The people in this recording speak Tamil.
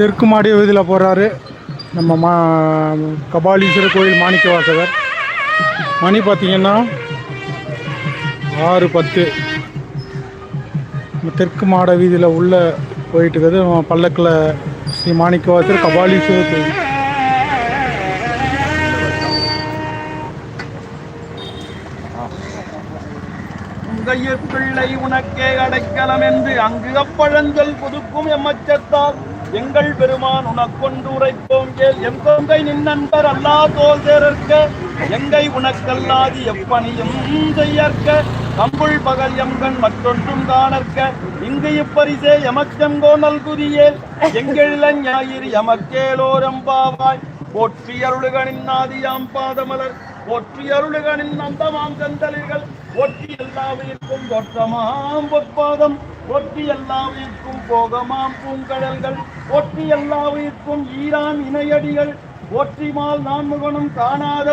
தெற்கு மாடி வீதியில் போகிறாரு நம்ம கபாலீஸ்வரர் கோயில் மாணிக்க வாசகர். மணி பார்த்திங்கன்னா 6:10. தெற்கு மாட வீதியில் உள்ளே போயிட்டு இருக்குது. பல்லக்கில் ஸ்ரீ மாணிக்க வாசகர் கபாலீஸ்வரர் கோயில். உங்கையர் பிள்ளை உனக்கே அடைக்கலம் என்று அங்கு அப்பழஞ்சல் புதுக்கும் எம்மச்சத்தால் எங்கள் பெருமான் உனக்கொண்டு உரைப்போம் கேள். எம் கொங்கை நின் நண்பர் அல்லா தோல் சேரற்க எங்கை உனக்கல்லாது எப்பணியும் செய்யற்க கம்புள் பகல் எம்கண் மற்றொன்றும் காணற்க இங்கு இப்பரிசே எமக்கெங்கோ நல்குதியே எங்களில ஞாயிறு எமக்கேலோரம்பாவாய். போற்றி அருளுகனின் ஆதியாம் பாதமலர் போற்றி அருளுகனின் நந்தமாம் கந்தலிகள் போற்றி எல்லாவிற்கும் தோற்றமாம் பொற்பாதம் போற்றி எல்லாவிற்கும் போகமாம் பூங்கடல்கள் போற்றி எல்லாவிற்கும் ஈரான் இணையடிகள் போற்றிமால் நான்முகனும் காணாத